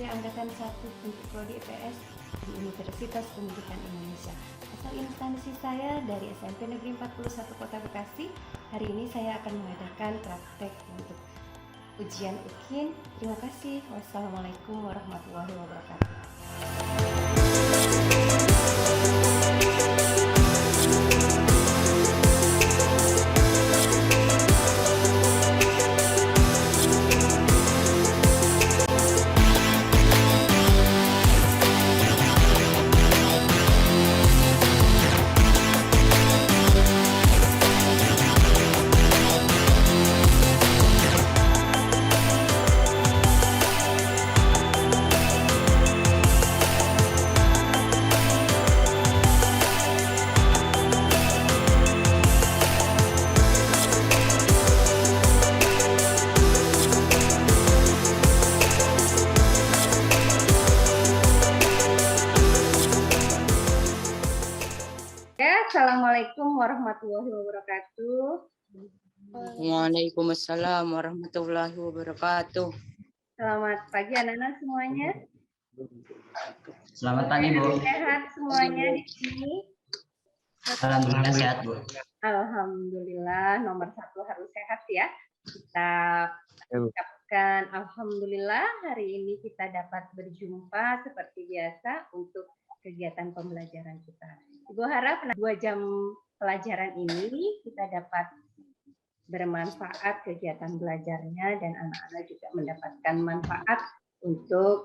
Angkatan 1 untuk Prodi IPS di Universitas Pendidikan Indonesia. Asal instansi saya dari SMP Negeri 41 Kota Bekasi. Hari ini saya akan mengadakan praktek untuk ujian UKIN. Terima kasih. Wassalamualaikum warahmatullahi wabarakatuh. Assalamualaikum warahmatullahi wabarakatuh. Waalaikumsalam warahmatullahi wabarakatuh. Selamat pagi anak-anak semuanya. Selamat pagi, Bu. Sehat semuanya di sini? Alhamdulillah sehat, Bu. Alhamdulillah, nomor 1 harus sehat ya. Kita ucapkan alhamdulillah hari ini kita dapat berjumpa seperti biasa untuk kegiatan pembelajaran kita. Ibu harap 2 jam pelajaran ini kita dapat bermanfaat kegiatan belajarnya dan anak-anak juga mendapatkan manfaat untuk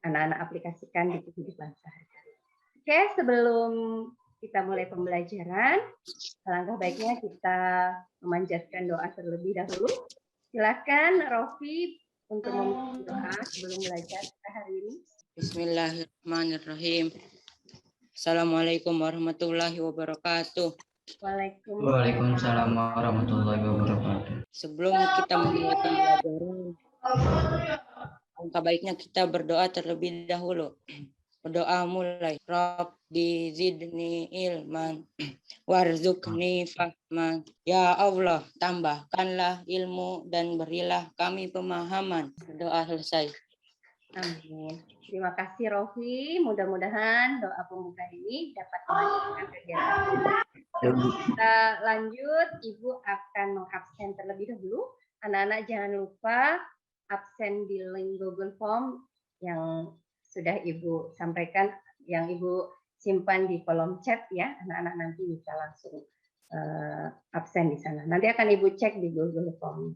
anak-anak aplikasikan di kehidupan sehari-hari. Oke, sebelum kita mulai pembelajaran, alangkah baiknya kita memanjatkan doa terlebih dahulu. Silakan Rofi untuk memulai doa sebelum belajar kita hari ini. Bismillahirrahmanirrahim. Assalamualaikum warahmatullahi wabarakatuh. Waalaikumsalam warahmatullahi wabarakatuh. Sebelum kita memulai pembelajaran, alangkah baiknya kita berdoa terlebih dahulu. Berdoa mulai. Rabbi zidni ilman warzuqni fahman. Ya Allah, tambahkanlah ilmu dan berilah kami pemahaman. Doa selesai. Amin. Terima kasih Rofi. Mudah-mudahan doa pembuka ini dapat melanjutkan kegiatan kita. Kita lanjut. Ibu akan mengabsen terlebih dahulu. Anak-anak jangan lupa absen di link Google Form yang sudah Ibu sampaikan, yang Ibu simpan di kolom chat ya. Anak-anak nanti bisa langsung absen di sana. Nanti akan Ibu cek di Google Form.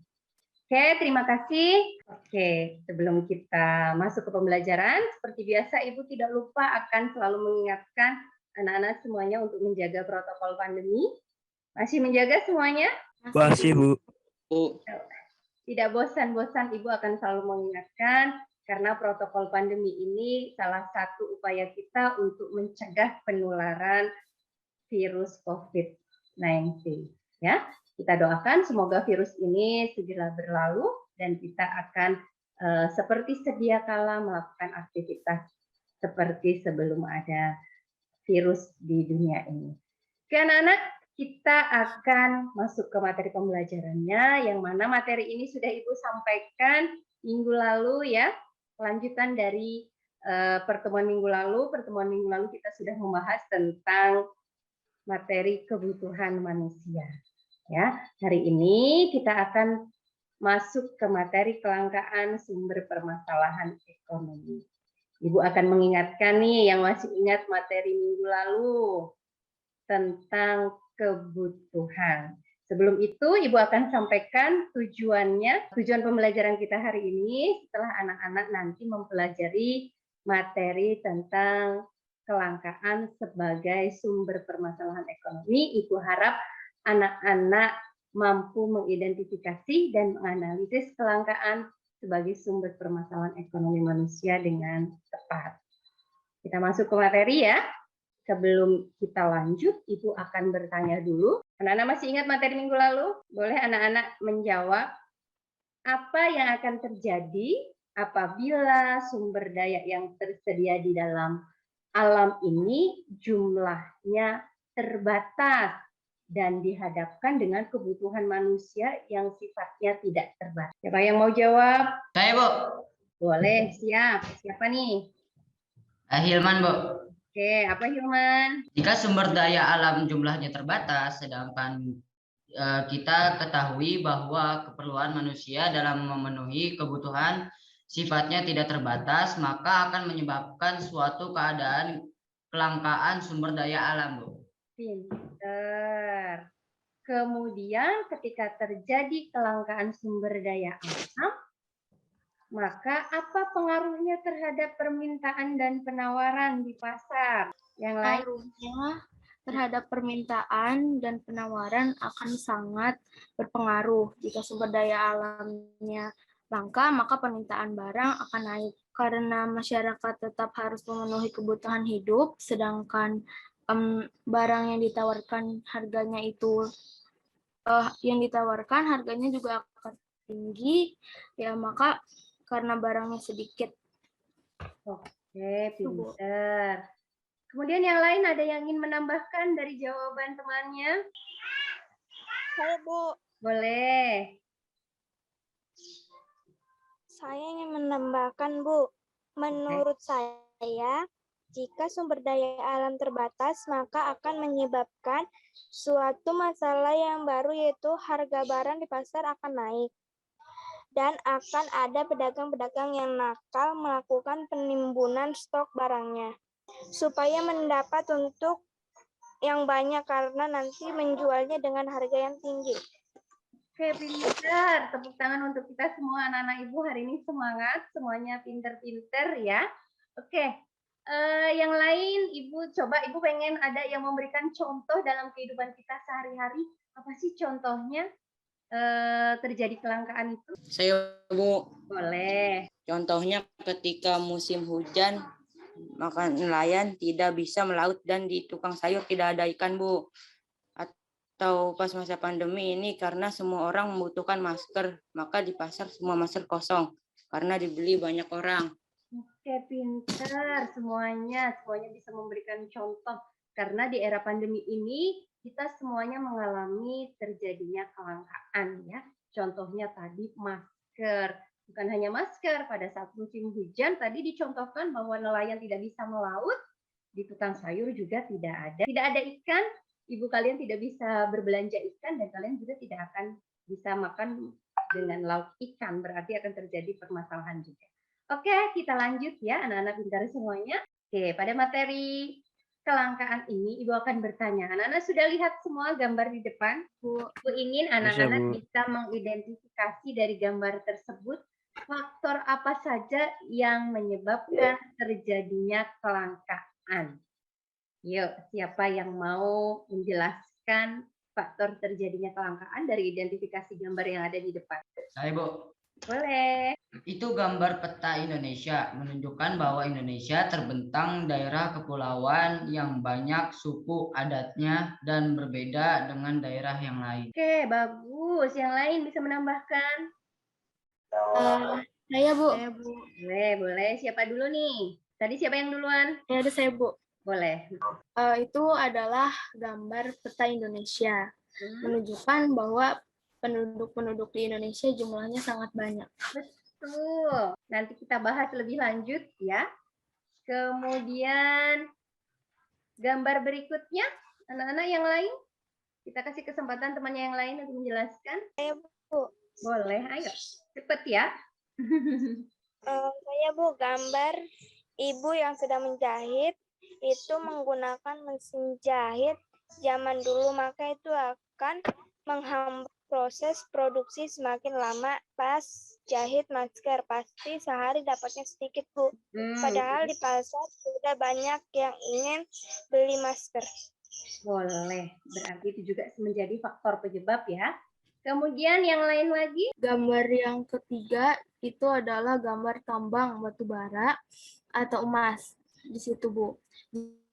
Oke, terima kasih. Oke, sebelum kita masuk ke pembelajaran, seperti biasa Ibu tidak lupa akan selalu mengingatkan anak-anak semuanya untuk menjaga protokol pandemi. Masih menjaga semuanya? Masih, Bu. Tidak bosan-bosan Ibu akan selalu mengingatkan, karena protokol pandemi ini salah satu upaya kita untuk mencegah penularan virus COVID-19. Ya. Kita doakan semoga virus ini segera berlalu dan kita akan seperti sedia kala melakukan aktivitas seperti sebelum ada virus di dunia ini. Oke anak-anak, kita akan masuk ke materi pembelajarannya, yang mana materi ini sudah Ibu sampaikan minggu lalu ya, lanjutan dari pertemuan minggu lalu. Pertemuan minggu lalu kita sudah membahas tentang materi kebutuhan manusia. Ya, hari ini kita akan masuk ke materi kelangkaan sumber permasalahan ekonomi. Ibu akan mengingatkan nih yang masih ingat materi minggu lalu tentang kebutuhan. Sebelum itu, Ibu akan sampaikan tujuannya, tujuan pembelajaran kita hari ini setelah anak-anak nanti mempelajari materi tentang kelangkaan sebagai sumber permasalahan ekonomi. Ibu harap anak-anak mampu mengidentifikasi dan menganalisis kelangkaan sebagai sumber permasalahan ekonomi manusia dengan tepat. Kita masuk ke materi ya. Sebelum kita lanjut, Ibu akan bertanya dulu. Anak-anak masih ingat materi minggu lalu? Boleh anak-anak menjawab apa yang akan terjadi apabila sumber daya yang tersedia di dalam alam ini jumlahnya terbatas dan dihadapkan dengan kebutuhan manusia yang sifatnya tidak terbatas. Siapa yang mau jawab? Saya, Bu. Boleh, siap. Siapa nih? Hilman, Bu. Oke, apa Hilman? Jika sumber daya alam jumlahnya terbatas, sedangkan kita ketahui bahwa keperluan manusia dalam memenuhi kebutuhan sifatnya tidak terbatas, maka akan menyebabkan suatu keadaan kelangkaan sumber daya alam, Bu. Pinter. Kemudian ketika terjadi kelangkaan sumber daya alam, maka apa pengaruhnya terhadap permintaan dan penawaran di pasar? Yang lain? Pengaruhnya terhadap permintaan dan penawaran akan sangat berpengaruh. Jika sumber daya alamnya langka, maka permintaan barang akan naik. Karena masyarakat tetap harus memenuhi kebutuhan hidup, sedangkan barang yang ditawarkan harganya juga akan tinggi, ya maka karena barangnya sedikit. Oke, pinter. Kemudian yang lain ada yang ingin menambahkan dari jawaban temannya? Saya, Bu. Boleh. Saya ingin menambahkan, Bu. Menurut saya, jika sumber daya alam terbatas, maka akan menyebabkan suatu masalah yang baru, yaitu harga barang di pasar akan naik. Dan akan ada pedagang-pedagang yang nakal melakukan penimbunan stok barangnya, supaya mendapat untuk yang banyak karena nanti menjualnya dengan harga yang tinggi. Oke, pinter. Tepuk tangan untuk kita semua anak-anak ibu. Hari ini semangat, semuanya pinter-pinter ya. Oke, yang lain ibu coba, ibu pengen ada yang memberikan contoh dalam kehidupan kita sehari-hari. Apa sih contohnya terjadi kelangkaan itu? Saya, Bu. Boleh. Contohnya ketika musim hujan, maka nelayan tidak bisa melaut dan di tukang sayur tidak ada ikan, Bu. Atau pas masa pandemi ini karena semua orang membutuhkan masker, maka di pasar semua masker kosong karena dibeli banyak orang. Oke, pintar semuanya bisa memberikan contoh karena di era pandemi ini kita semuanya mengalami terjadinya kelangkaan ya. Contohnya tadi masker, bukan hanya masker, pada saat musim hujan tadi dicontohkan bahwa nelayan tidak bisa melaut, di tukang sayur juga tidak ada ikan. Ibu kalian tidak bisa berbelanja ikan dan kalian juga tidak akan bisa makan dengan lauk ikan, berarti akan terjadi permasalahan juga. Oke, kita lanjut ya anak-anak pintar semuanya. Oke, pada materi kelangkaan ini Ibu akan bertanya. Anak-anak sudah lihat semua gambar di depan? Bu ingin anak-anak bisa mengidentifikasi dari gambar tersebut faktor apa saja yang menyebabkan terjadinya kelangkaan. Yuk, siapa yang mau menjelaskan faktor terjadinya kelangkaan dari identifikasi gambar yang ada di depan? Saya, Bu. Boleh. Itu gambar peta Indonesia, menunjukkan bahwa Indonesia terbentang daerah kepulauan yang banyak suku adatnya dan berbeda dengan daerah yang lain. Oke, bagus. Yang lain bisa menambahkan? Saya, Bu. Boleh. Siapa dulu nih? Tadi siapa yang duluan? Ada saya, Bu. Boleh. Itu adalah gambar peta Indonesia, menunjukkan bahwa penduduk di Indonesia jumlahnya sangat banyak. Betul. Nanti kita bahas lebih lanjut ya. Kemudian gambar berikutnya, anak-anak yang lain, kita kasih kesempatan temannya yang lain untuk menjelaskan. Saya, Bu. Boleh, ayo. Cepet ya. Saya, Bu, gambar ibu yang sedang menjahit itu menggunakan mesin jahit zaman dulu, maka itu akan menghambat proses produksi semakin lama. Pas jahit masker pasti sehari dapatnya sedikit, Bu. Padahal di pasar sudah banyak yang ingin beli masker. Boleh, berarti itu juga menjadi faktor penyebab ya. Kemudian yang lain lagi? Gambar yang ketiga itu adalah gambar tambang batu bara atau emas. Di situ, Bu.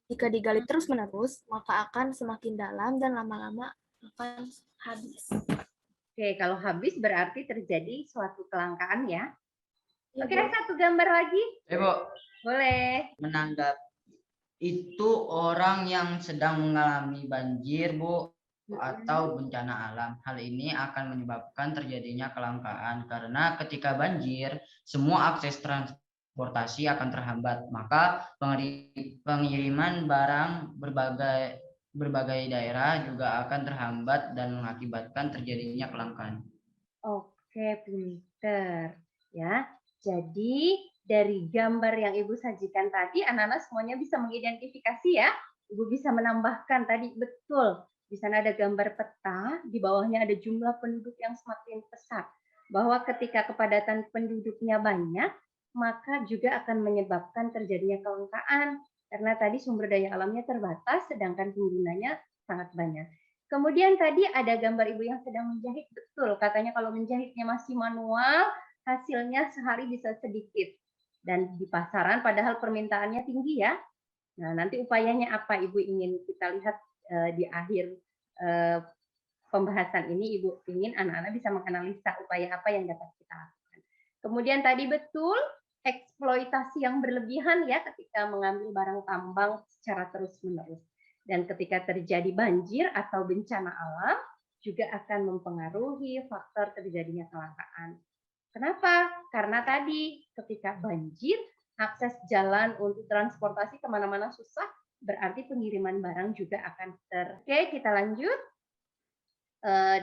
Jika digali terus-menerus, maka akan semakin dalam dan lama-lama akan habis. Oke, kalau habis berarti terjadi suatu kelangkaan ya. Oke, satu gambar lagi. Bu. Boleh. Menanggap itu orang yang sedang mengalami banjir, Bu, atau bencana alam. Hal ini akan menyebabkan terjadinya kelangkaan karena ketika banjir, semua akses transportasi akan terhambat. Maka pengiriman barang berbagai daerah juga akan terhambat dan mengakibatkan terjadinya kelangkaan. Oke, pinter. Ya, jadi dari gambar yang Ibu sajikan tadi, anak-anak semuanya bisa mengidentifikasi ya. Ibu bisa menambahkan tadi, betul. Di sana ada gambar peta, di bawahnya ada jumlah penduduk yang semakin pesat. Bahwa ketika kepadatan penduduknya banyak, maka juga akan menyebabkan terjadinya kelangkaan. Karena tadi sumber daya alamnya terbatas, sedangkan penggunanya sangat banyak. Kemudian tadi ada gambar Ibu yang sedang menjahit, betul. Katanya kalau menjahitnya masih manual, hasilnya sehari bisa sedikit. Dan di pasaran padahal permintaannya tinggi ya. Nah, nanti upayanya apa Ibu ingin kita lihat di akhir pembahasan ini, Ibu ingin anak-anak bisa menganalisa upaya apa yang dapat kita lakukan. Kemudian tadi betul, eksploitasi yang berlebihan ya ketika mengambil barang tambang secara terus-menerus. Dan ketika terjadi banjir atau bencana alam, juga akan mempengaruhi faktor terjadinya kelangkaan. Kenapa? Karena tadi ketika banjir, akses jalan untuk transportasi kemana-mana susah, berarti pengiriman barang juga akan Oke, kita lanjut.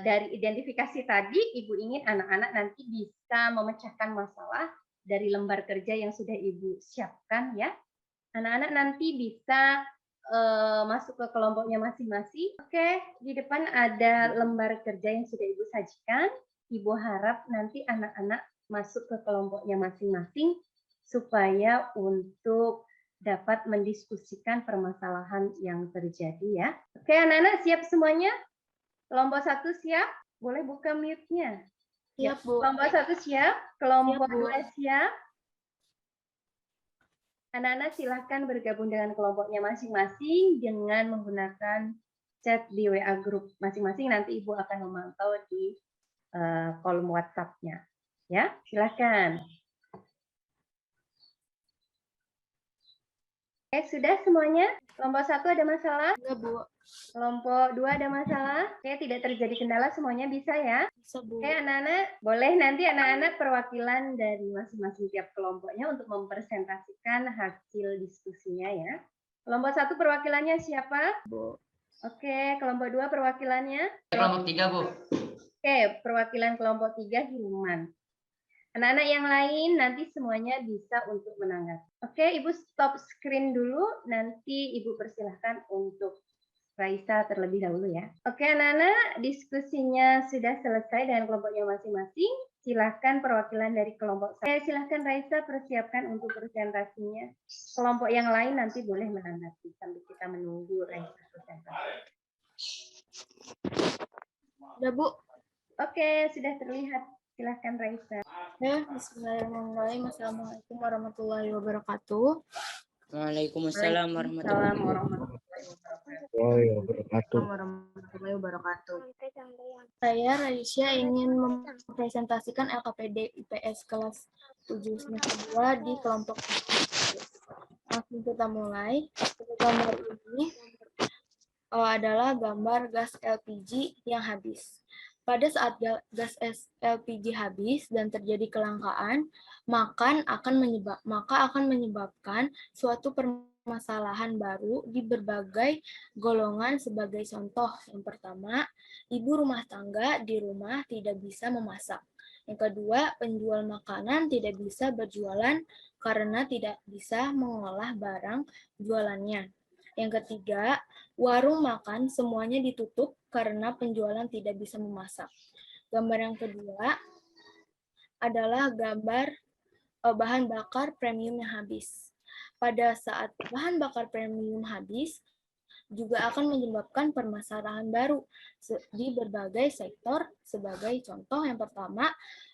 Dari identifikasi tadi, Ibu ingin anak-anak nanti bisa memecahkan masalah dari lembar kerja yang sudah Ibu siapkan ya. Anak-anak nanti bisa masuk ke kelompoknya masing-masing. Oke, di depan ada lembar kerja yang sudah Ibu sajikan. Ibu harap nanti anak-anak masuk ke kelompoknya masing-masing supaya untuk dapat mendiskusikan permasalahan yang terjadi ya. Oke, anak-anak siap semuanya? Kelompok 1 siap? Boleh buka mute-nya. Siap, Bu. Kelompok 1 siap? Kelompok Siap, Bu. 2 siap? Anak-anak silahkan bergabung dengan kelompoknya masing-masing dengan menggunakan chat di WA group masing-masing. Nanti Ibu akan memantau di kolom WhatsApp-nya. Ya, silahkan. Oke, sudah semuanya? Kelompok 1 ada masalah? Enggak, Bu. Kelompok 2 ada masalah? Oke, tidak terjadi kendala, semuanya bisa ya? Bisa, Bu. Oke, anak-anak, boleh nanti anak-anak perwakilan dari masing-masing tiap kelompoknya untuk mempresentasikan hasil diskusinya ya. Kelompok 1 perwakilannya siapa? Bu. Oke, kelompok 2 perwakilannya? Kelompok 3, Bu. Oke, perwakilan kelompok 3 Hilman. Anak-anak yang lain nanti semuanya bisa untuk menanggapi. Oke, Ibu stop screen dulu, nanti Ibu persilahkan untuk Raisa terlebih dahulu ya. Oke anak-anak, diskusinya sudah selesai dengan kelompoknya masing-masing. Silahkan perwakilan dari kelompok saya. Silahkan Raisa persiapkan untuk presentasinya. Kelompok yang lain nanti boleh menanggapi sambil kita menunggu Raisa presentasi. Udah, Bu. Oke, sudah terlihat. Silahkan Raisa. Ya, bismillahirrahmanirrahim. Assalamualaikum warahmatullahi wabarakatuh. Waalaikumsalam warahmatullahi warahmatullahi wabarakatuh. Saya Raisya ingin mempresentasikan LKPD IPS kelas 7 semester 2 di kelompok. Langsung kita mulai. Gambar ini adalah gambar gas LPG yang habis. Pada saat gas LPG habis dan terjadi kelangkaan, maka akan menyebabkan suatu permasalahan baru di berbagai golongan. Sebagai contoh, yang pertama, ibu rumah tangga di rumah tidak bisa memasak. Yang kedua, penjual makanan tidak bisa berjualan karena tidak bisa mengolah barang jualannya. Yang ketiga, warung makan semuanya ditutup karena penjualan tidak bisa memasak. Gambar yang kedua adalah gambar bahan bakar premium yang habis. Pada saat bahan bakar premium habis, juga akan menyebabkan permasalahan baru di berbagai sektor. Sebagai contoh, yang pertama,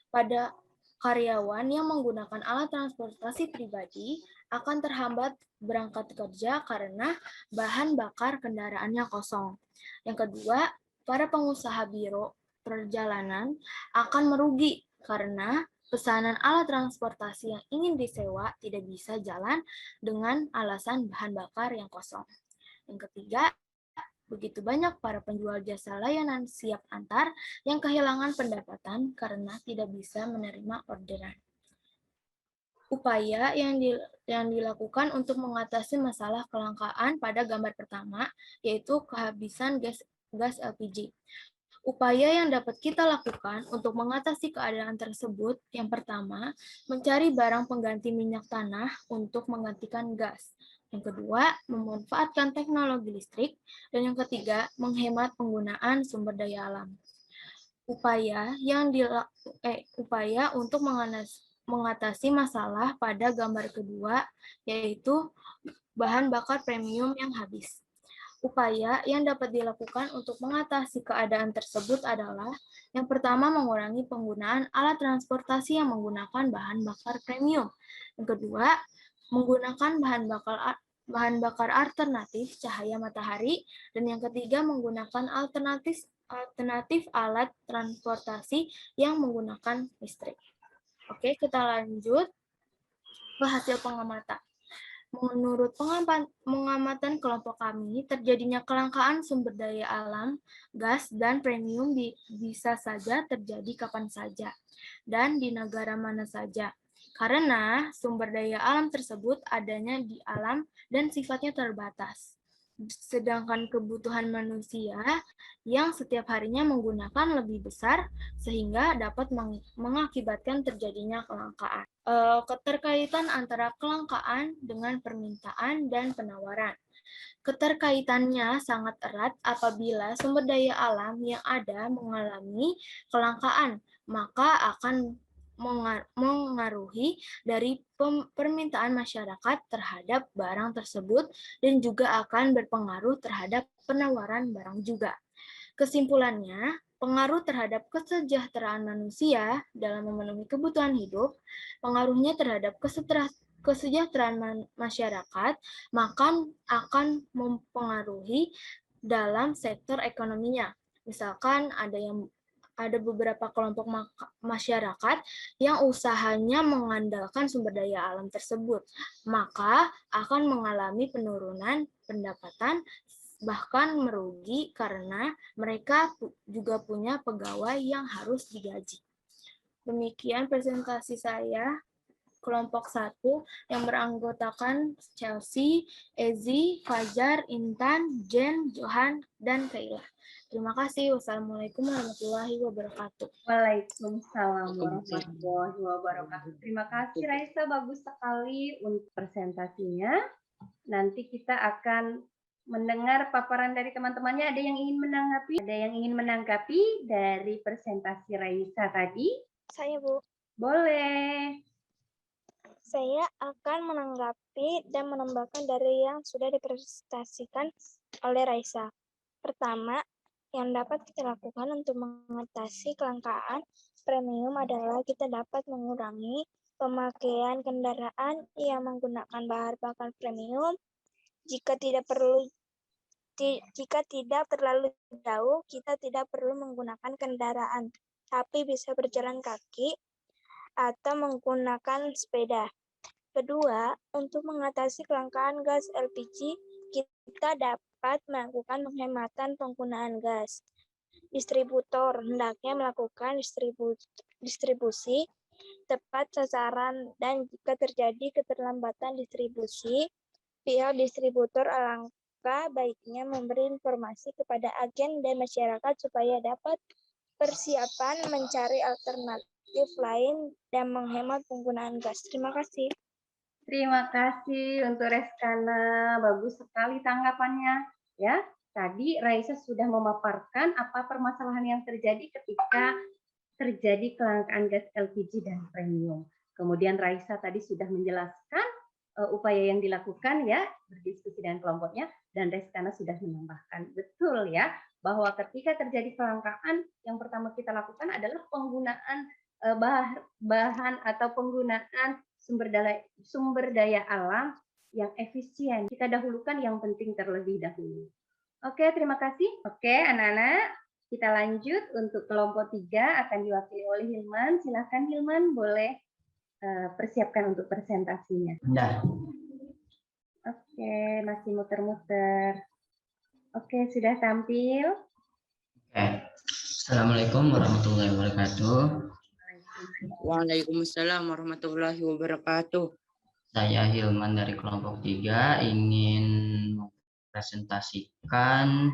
pada karyawan yang menggunakan alat transportasi pribadi akan terhambat berangkat kerja karena bahan bakar kendaraannya kosong. Yang kedua, para pengusaha biro perjalanan akan merugi karena pesanan alat transportasi yang ingin disewa tidak bisa jalan dengan alasan bahan bakar yang kosong. Yang ketiga, begitu banyak para penjual jasa layanan siap antar yang kehilangan pendapatan karena tidak bisa menerima orderan. Upaya yang dilakukan untuk mengatasi masalah kelangkaan pada gambar pertama, yaitu kehabisan gas LPG. Upaya yang dapat kita lakukan untuk mengatasi keadaan tersebut, yang pertama, mencari barang pengganti minyak tanah untuk menggantikan gas. Yang kedua, memanfaatkan teknologi listrik. Dan yang ketiga, menghemat penggunaan sumber daya alam. Upaya untuk mengatasi masalah pada gambar kedua, yaitu bahan bakar premium yang habis. Upaya yang dapat dilakukan untuk mengatasi keadaan tersebut adalah yang pertama, mengurangi penggunaan alat transportasi yang menggunakan bahan bakar premium. Yang kedua, menggunakan bahan bakar alternatif cahaya matahari. Dan yang ketiga, menggunakan alternatif alat transportasi yang menggunakan listrik. Oke, kita lanjut ke hasil pengamatan. Menurut pengamatan kelompok kami, terjadinya kelangkaan sumber daya alam, gas, dan premium bisa saja terjadi kapan saja, dan di negara mana saja. Karena sumber daya alam tersebut adanya di alam dan sifatnya terbatas. Sedangkan kebutuhan manusia yang setiap harinya menggunakan lebih besar sehingga dapat mengakibatkan terjadinya kelangkaan. Keterkaitan antara kelangkaan dengan permintaan dan penawaran. Keterkaitannya sangat erat apabila sumber daya alam yang ada mengalami kelangkaan, maka akan mengaruhi dari permintaan masyarakat terhadap barang tersebut dan juga akan berpengaruh terhadap penawaran barang juga. Kesimpulannya, pengaruh terhadap kesejahteraan manusia dalam memenuhi kebutuhan hidup, pengaruhnya terhadap kesejahteraan masyarakat, maka akan mempengaruhi dalam sektor ekonominya. Misalkan ada beberapa kelompok masyarakat yang usahanya mengandalkan sumber daya alam tersebut, maka akan mengalami penurunan pendapatan, bahkan merugi karena mereka juga punya pegawai yang harus digaji. Demikian presentasi saya. Kelompok 1 yang beranggotakan Chelsea, Ezi, Fajar, Intan, Jen, Johan, dan Kailah. Terima kasih. Wassalamualaikum warahmatullahi wabarakatuh. Waalaikumsalam warahmatullahi wabarakatuh. Terima kasih Raisa, bagus sekali untuk presentasinya. Nanti kita akan mendengar paparan dari teman-temannya. Ada yang ingin menanggapi? Ada yang ingin menanggapi dari presentasi Raisa tadi? Saya, Bu. Boleh. Saya akan menanggapi dan menambahkan dari yang sudah dipresentasikan oleh Raisa. Pertama, yang dapat kita lakukan untuk mengatasi kelangkaan premium adalah kita dapat mengurangi pemakaian kendaraan yang menggunakan bahan bakar premium. Jika tidak terlalu jauh, kita tidak perlu menggunakan kendaraan, tapi bisa berjalan kaki atau menggunakan sepeda. Kedua, untuk mengatasi kelangkaan gas LPG, kita dapat melakukan penghematan penggunaan gas. Distributor hendaknya melakukan distribusi tepat sasaran, dan jika terjadi keterlambatan distribusi, pihak distributor alangkah baiknya memberi informasi kepada agen dan masyarakat supaya dapat persiapan mencari alternatif lain dan menghemat penggunaan gas. Terima kasih. Terima kasih untuk Reskana, bagus sekali tanggapannya. Ya, tadi Raisa sudah memaparkan apa permasalahan yang terjadi ketika terjadi kelangkaan gas LPG dan premium. Kemudian Raisa tadi sudah menjelaskan upaya yang dilakukan ya, berdiskusi dengan kelompoknya, dan Reskana sudah menambahkan betul ya bahwa ketika terjadi kelangkaan, yang pertama kita lakukan adalah penggunaan bahan atau penggunaan sumber daya alam yang efisien. Kita dahulukan yang penting terlebih dahulu. Oke, terima kasih. Oke, anak-anak, kita lanjut untuk kelompok 3 akan diwakili oleh Hilman. Silakan Hilman, boleh persiapkan untuk presentasinya. Nah. Oke, masih muter-muter. Oke, sudah tampil. Oke. Assalamualaikum warahmatullahi wabarakatuh. Waalaikumsalam warahmatullahi wabarakatuh. Saya Hilman dari kelompok 3 ingin mempresentasikan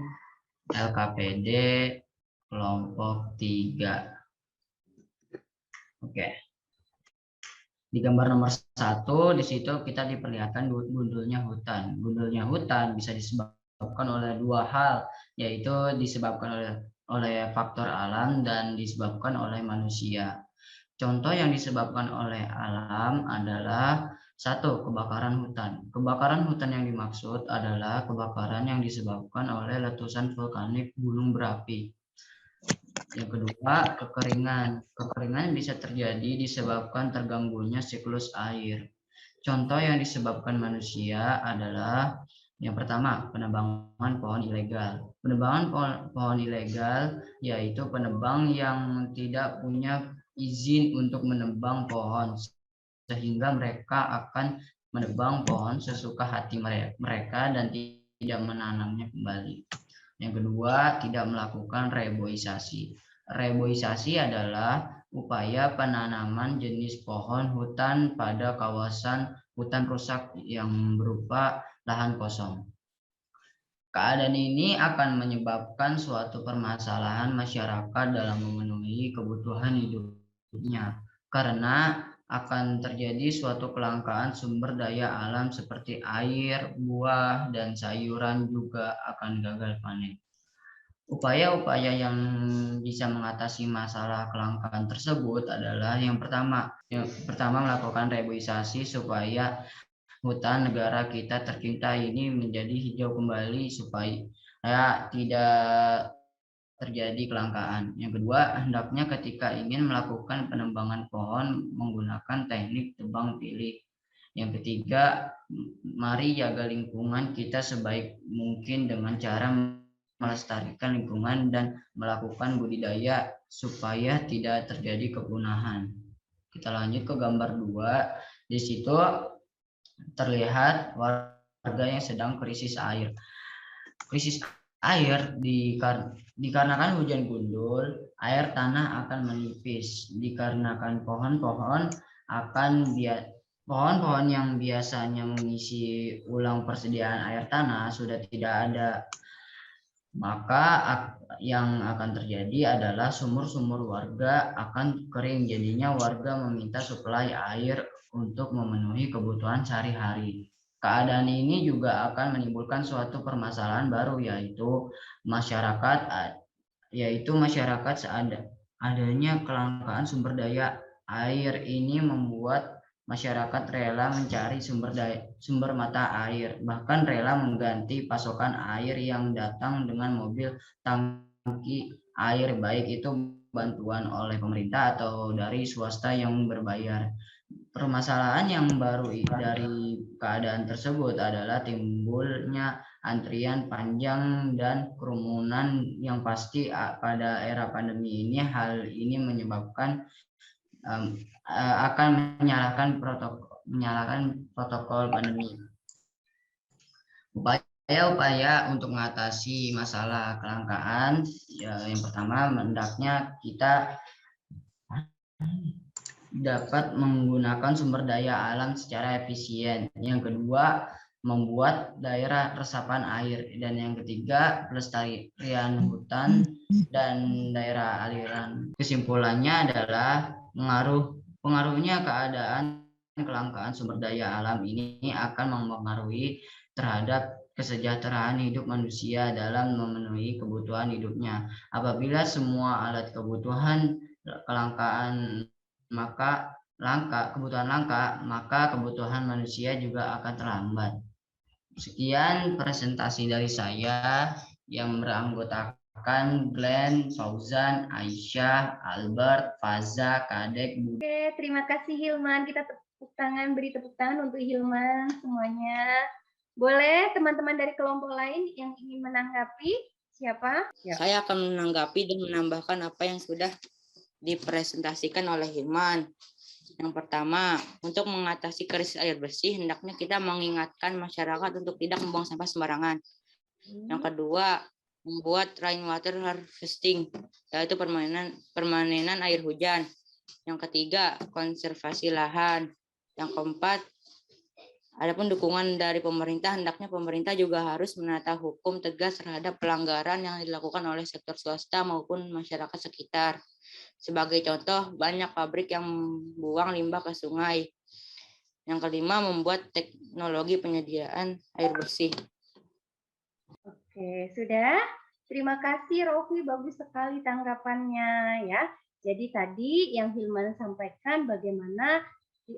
LKPD kelompok 3. Oke. Di gambar nomor 1 di situ kita diperlihatkan gundulnya hutan. Gundulnya hutan bisa disebabkan oleh dua hal, yaitu disebabkan oleh faktor alam dan disebabkan oleh manusia. Contoh yang disebabkan oleh alam adalah 1. Kebakaran hutan. Kebakaran hutan yang dimaksud adalah kebakaran yang disebabkan oleh letusan vulkanik gunung berapi. Yang kedua, kekeringan. Kekeringan bisa terjadi disebabkan terganggunya siklus air. Contoh yang disebabkan manusia adalah yang pertama, penebangan pohon ilegal. Penebangan pohon ilegal yaitu penebang yang tidak punya izin untuk menebang pohon, sehingga mereka akan menebang pohon sesuka hati mereka dan tidak menanamnya kembali. Yang kedua, tidak melakukan reboisasi. Reboisasi adalah upaya penanaman jenis pohon hutan pada kawasan hutan rusak yang berupa lahan kosong. Keadaan ini akan menyebabkan suatu permasalahan masyarakat dalam memenuhi kebutuhan hidupnya, karena akan terjadi suatu kelangkaan sumber daya alam seperti air, buah, dan sayuran juga akan gagal panen. Upaya-upaya yang bisa mengatasi masalah kelangkaan tersebut adalah yang pertama melakukan reboisasi supaya hutan negara kita tercinta ini menjadi hijau kembali supaya tidak terjadi kelangkaan. Yang kedua, hendaknya ketika ingin melakukan penebangan pohon menggunakan teknik tebang pilih. Yang ketiga, mari jaga lingkungan kita sebaik mungkin dengan cara melestarikan lingkungan dan melakukan budidaya supaya tidak terjadi kepunahan. Kita lanjut ke gambar 2. Di situ terlihat warga yang sedang krisis air. Krisis air dikarenakan hujan gundul, air tanah akan menipis. Dikarenakan pohon-pohon yang biasanya mengisi ulang persediaan air tanah sudah tidak ada. Maka yang akan terjadi adalah sumur-sumur warga akan kering. Jadinya warga meminta suplai air untuk memenuhi kebutuhan sehari-hari. Keadaan ini juga akan menimbulkan suatu permasalahan baru, yaitu masyarakat adanya kelangkaan sumber daya air. Ini membuat masyarakat rela mencari sumber mata air, bahkan rela mengganti pasokan air yang datang dengan mobil tangki air, baik itu bantuan oleh pemerintah atau dari swasta yang berbayar. Permasalahan yang baru dari keadaan tersebut adalah timbulnya antrian panjang dan kerumunan yang pasti pada era pandemi ini. Hal ini menyebabkan akan menyalahkan protokol pandemi. Upaya-upaya untuk mengatasi masalah kelangkaan, yang pertama hendaknya kita dapat menggunakan sumber daya alam secara efisien. Yang kedua, membuat daerah resapan air. Dan yang ketiga, pelestarian hutan dan daerah aliran. Kesimpulannya adalah pengaruhnya keadaan kelangkaan sumber daya alam ini akan mempengaruhi terhadap kesejahteraan hidup manusia dalam memenuhi kebutuhan hidupnya. Apabila semua alat kebutuhan kebutuhan langka, maka kebutuhan manusia juga akan terlambat. Sekian presentasi dari saya yang beranggotakan Glenn, Fauzan, Aisyah, Albert, Faza, Kadek, Budi. Oke, terima kasih Hilman. Kita beri tepuk tangan untuk Hilman semuanya. Boleh teman-teman dari kelompok lain yang ingin menanggapi? Siapa? Ya. Saya akan menanggapi dan menambahkan apa yang sudah dipresentasikan oleh Hilman. Yang pertama, untuk mengatasi krisis air bersih, hendaknya kita mengingatkan masyarakat untuk tidak membuang sampah sembarangan. Yang kedua, membuat rainwater harvesting, yaitu permanenan air hujan. Yang ketiga, konservasi lahan. Yang keempat, adapun dukungan dari pemerintah, hendaknya pemerintah juga harus menata hukum tegas terhadap pelanggaran yang dilakukan oleh sektor swasta maupun masyarakat sekitar. Sebagai contoh, banyak pabrik yang buang limbah ke sungai. Yang kelima, membuat teknologi penyediaan air bersih. Oke, sudah. Terima kasih Rofi, bagus sekali tanggapannya ya. Jadi tadi yang Hilman sampaikan bagaimana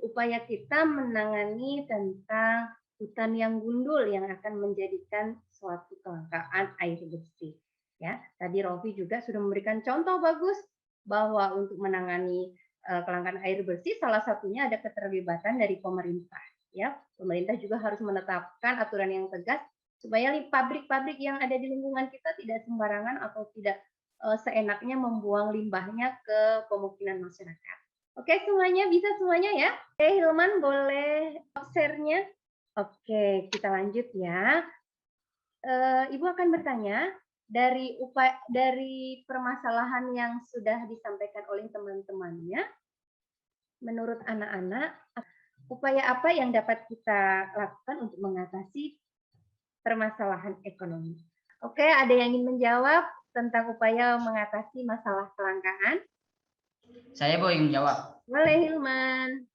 upaya kita menangani tentang hutan yang gundul yang akan menjadikan suatu kelangkaan air bersih. Ya, tadi Rofi juga sudah memberikan contoh bagus bahwa untuk menangani kelangkaan air bersih salah satunya ada keterlibatan dari pemerintah. Ya, pemerintah juga harus menetapkan aturan yang tegas supaya pabrik-pabrik yang ada di lingkungan kita tidak sembarangan atau tidak seenaknya membuang limbahnya ke pemukiman masyarakat. Oke, semuanya bisa semuanya ya. Oke, Hilman boleh share-nya. Oke, kita lanjut ya. Ibu akan bertanya dari permasalahan yang sudah disampaikan oleh teman-temannya. Menurut anak-anak, upaya apa yang dapat kita lakukan untuk mengatasi permasalahan ekonomi? Oke, ada yang ingin menjawab tentang upaya mengatasi masalah kelangkaan? Saya ingin menjawab. Boleh, Hilman.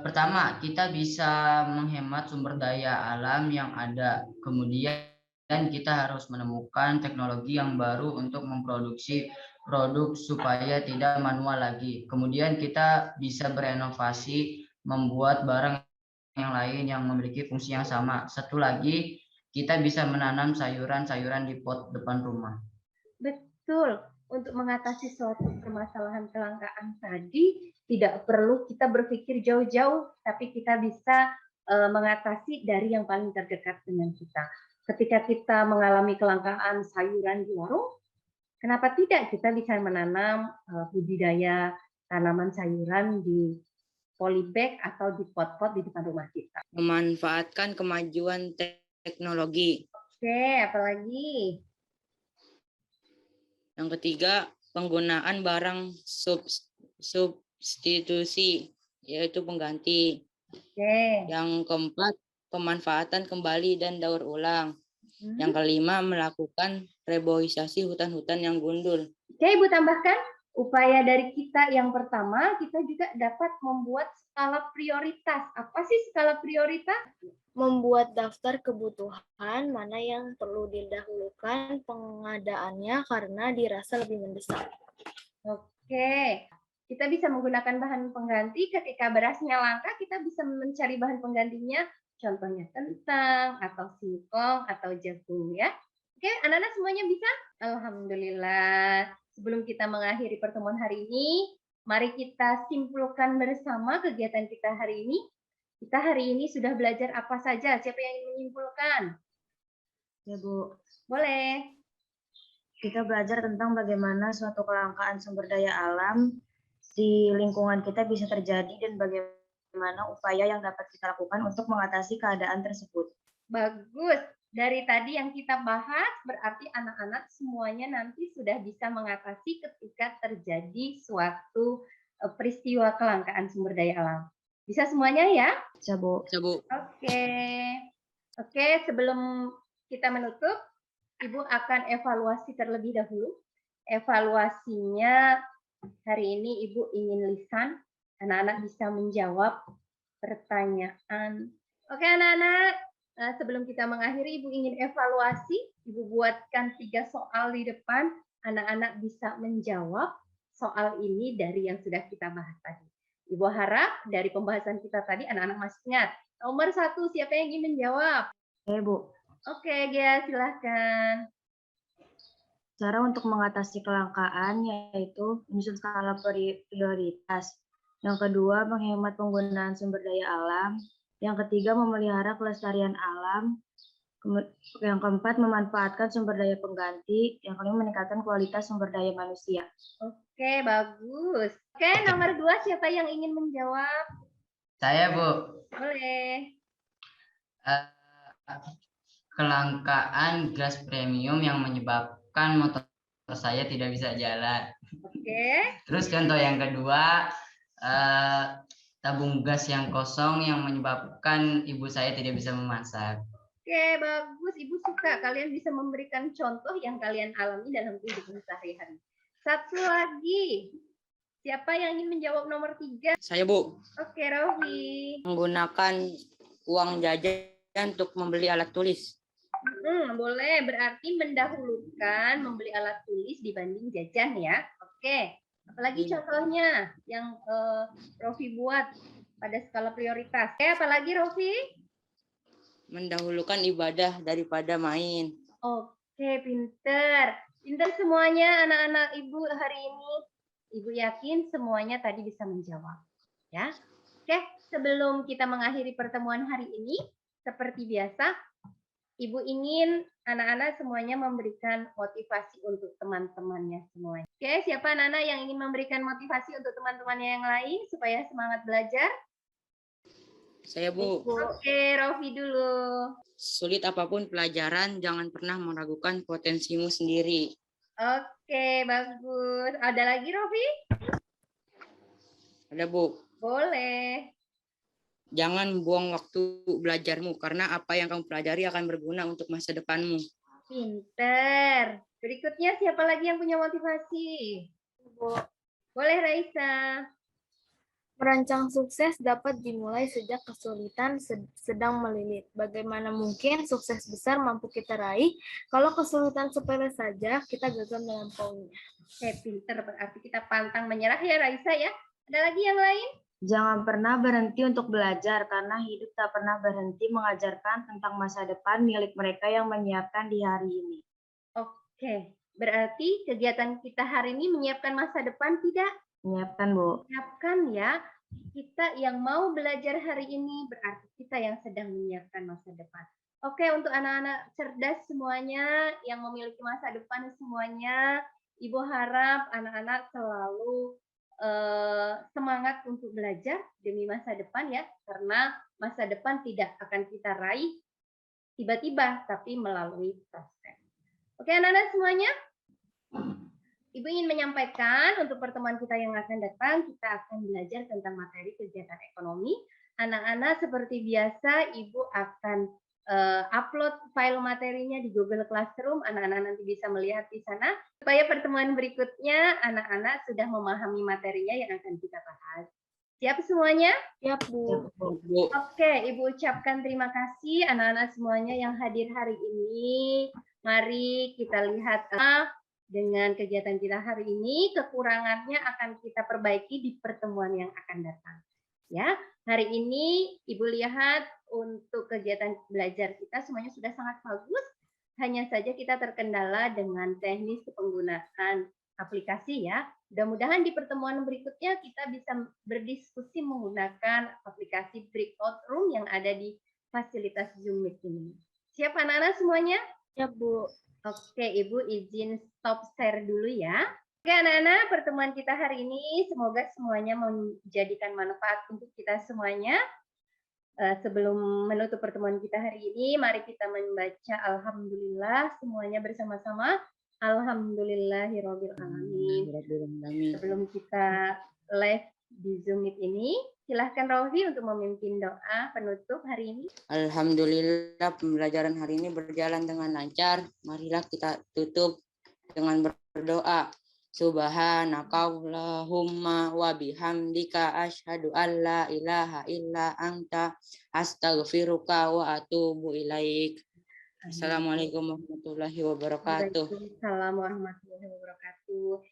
Pertama, kita bisa menghemat sumber daya alam yang ada. Kemudian kita harus menemukan teknologi yang baru untuk memproduksi produk supaya tidak manual lagi. Kemudian kita bisa berinovasi, membuat barang yang lain yang memiliki fungsi yang sama. Satu lagi, kita bisa menanam sayuran-sayuran di pot depan rumah. Betul. Untuk mengatasi suatu permasalahan kelangkaan tadi, tidak perlu kita berpikir jauh-jauh, tapi kita bisa mengatasi dari yang paling terdekat dengan kita. Ketika kita mengalami kelangkaan sayuran di warung, kenapa tidak kita bisa menanam budidaya tanaman sayuran di polybag atau di pot-pot di depan rumah kita. Memanfaatkan kemajuan teknologi. Oke, apalagi? Yang ketiga, penggunaan barang substitusi, yaitu pengganti. Oke. Yang keempat, pemanfaatan kembali dan daur ulang. Yang kelima, melakukan reboisasi hutan-hutan yang gundul. Oke, Ibu tambahkan. Upaya dari kita yang pertama, kita juga dapat membuat skala prioritas. Apa sih skala prioritas? Membuat daftar kebutuhan mana yang perlu didahulukan pengadaannya karena dirasa lebih mendesak. Oke, kita bisa menggunakan bahan pengganti. Ketika berasnya langka, kita bisa mencari bahan penggantinya. Contohnya kentang, atau singkong, atau jagung ya. Oke, anak-anak semuanya bisa? Alhamdulillah. Sebelum kita mengakhiri pertemuan hari ini, mari kita simpulkan bersama kegiatan kita hari ini. Kita hari ini sudah belajar apa saja? Siapa yang ingin menyimpulkan? Ya, Bu. Boleh. Kita belajar tentang bagaimana suatu kelangkaan sumber daya alam di lingkungan kita bisa terjadi dan bagaimana upaya yang dapat kita lakukan untuk mengatasi keadaan tersebut. Bagus. Dari tadi yang kita bahas, berarti anak-anak semuanya nanti sudah bisa mengatasi ketika terjadi suatu peristiwa kelangkaan sumber daya alam. Bisa semuanya ya? Bisa, Bu. Bisa, Bu. Oke, sebelum kita menutup, Ibu akan evaluasi terlebih dahulu. Evaluasinya hari ini Ibu ingin lisan, anak-anak bisa menjawab pertanyaan. Oke, anak-anak. Sebelum kita mengakhiri, Ibu ingin evaluasi. Ibu buatkan 3 soal di depan. Anak-anak bisa menjawab soal ini dari yang sudah kita bahas tadi. Ibu harap dari pembahasan kita tadi, anak-anak masih ingat. Nomor 1, siapa yang ingin menjawab? Oke, Bu. Oke, Gia, silahkan. Cara untuk mengatasi kelangkaan yaitu menyusun skala prioritas. Yang kedua, menghemat penggunaan sumber daya alam. Yang ketiga, memelihara kelestarian alam. Yang keempat, memanfaatkan sumber daya pengganti. Yang kelima, meningkatkan kualitas sumber daya manusia. Oke, bagus. Oke, nomor 2, siapa yang ingin menjawab? Saya, Bu. Boleh. Kelangkaan gas premium yang menyebabkan motor saya tidak bisa jalan. Oke. Terus contoh yang kedua, tabung gas yang kosong yang menyebabkan ibu saya tidak bisa memasak. Oke, bagus. Ibu suka kalian bisa memberikan contoh yang kalian alami dalam kehidupan sehari-hari. Satu lagi. Siapa yang ingin menjawab nomor 3? Saya, Bu. Oke, Rofi. Menggunakan uang jajan untuk membeli alat tulis. Boleh, berarti mendahulukan membeli alat tulis dibanding jajan ya. Oke, apalagi contohnya yang Rofi buat pada skala prioritas. Oke, apalagi Rofi? Mendahulukan ibadah daripada main. Oke, pinter. Pinter semuanya anak-anak ibu hari ini. Ibu yakin semuanya tadi bisa menjawab. Ya. Oke, sebelum kita mengakhiri pertemuan hari ini, seperti biasa, Ibu ingin anak-anak semuanya memberikan motivasi untuk teman-temannya semuanya. Oke, siapa anak-anak yang ingin memberikan motivasi untuk teman-temannya yang lain supaya semangat belajar? Saya, Bu. Oke, Rofi dulu. Sulit apapun pelajaran, jangan pernah meragukan potensimu sendiri. Oke, bagus. Ada lagi, Rofi? Ada, Bu. Boleh. Jangan buang waktu belajarmu, karena apa yang kamu pelajari akan berguna untuk masa depanmu. Pinter. Berikutnya, siapa lagi yang punya motivasi? Boleh, Raisa. Merancang sukses dapat dimulai sejak kesulitan sedang melilit. Bagaimana mungkin sukses besar mampu kita raih kalau kesulitan sepele saja kita gagal melampauinya? Oke, pinter. Berarti kita pantang menyerah ya, Raisa ya. Ada lagi yang lain? Jangan pernah berhenti untuk belajar, karena hidup tak pernah berhenti mengajarkan tentang masa depan milik mereka yang menyiapkan di hari ini. Oke, berarti kegiatan kita hari ini menyiapkan masa depan tidak? Menyiapkan, Bu. Menyiapkan ya. Kita yang mau belajar hari ini berarti kita yang sedang menyiapkan masa depan. Oke, untuk anak-anak cerdas semuanya yang memiliki masa depan semuanya, Ibu harap anak-anak selalu semangat untuk belajar demi masa depan ya, karena masa depan tidak akan kita raih tiba-tiba, tapi melalui proses. Oke, anak-anak semuanya? Ibu ingin menyampaikan untuk pertemuan kita yang akan datang, kita akan belajar tentang materi kegiatan ekonomi. Anak-anak seperti biasa, Ibu akan upload file materinya di Google Classroom. Anak-anak nanti bisa melihat di sana. Supaya pertemuan berikutnya, anak-anak sudah memahami materinya yang akan kita bahas. Siap semuanya? Siap, Bu. Oke, Ibu ucapkan terima kasih anak-anak semuanya yang hadir hari ini. Mari kita lihat dengan kegiatan kita hari ini, kekurangannya akan kita perbaiki di pertemuan yang akan datang. Ya, hari ini Ibu lihat untuk kegiatan belajar kita semuanya sudah sangat bagus. Hanya saja kita terkendala dengan teknis penggunaan aplikasi ya. Mudah-mudahan di pertemuan berikutnya kita bisa berdiskusi menggunakan aplikasi breakout room yang ada di fasilitas Zoom Meet ini. Siap anak-anak semuanya? Siap, Bu. Oke, Ibu izin stop share dulu ya. Oke anak-anak, pertemuan kita hari ini semoga semuanya menjadikan manfaat untuk kita semuanya. Sebelum menutup pertemuan kita hari ini, mari kita membaca Alhamdulillah semuanya bersama-sama. Alhamdulillahirabbil alamin. Sebelum kita live di Zoom Meet ini, silahkan Rofi untuk memimpin doa penutup hari ini. Alhamdulillah pembelajaran hari ini berjalan dengan lancar. Marilah kita tutup dengan berdoa. Subhanakallahumma wa bihamdika asyhadu an la ilaha illa anta astaghfiruka wa atubu ilaik. Assalamualaikum warahmatullahi wabarakatuh. Waalaikumsalam warahmatullahi wabarakatuh.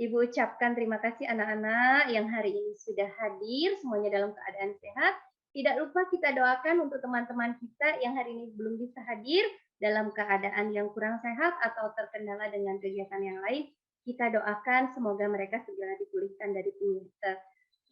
Ibu ucapkan terima kasih anak-anak yang hari ini sudah hadir semuanya dalam keadaan sehat. Tidak lupa kita doakan untuk teman-teman kita yang hari ini belum bisa hadir dalam keadaan yang kurang sehat atau terkendala dengan kegiatan yang lain. Kita doakan semoga mereka segera dipulihkan dari penyakit.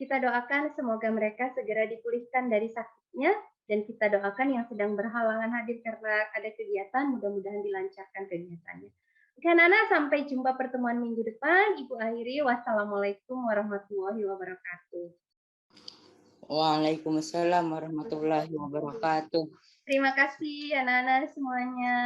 Kita doakan semoga mereka segera dipulihkan dari sakitnya. Dan kita doakan yang sedang berhalangan hadir karena ada kegiatan, mudah-mudahan dilancarkan kegiatannya. Oke, anak-anak, sampai jumpa pertemuan minggu depan. Ibu akhiri, wassalamualaikum warahmatullahi wabarakatuh. Waalaikumsalam warahmatullahi wabarakatuh. Terima kasih anak-anak semuanya.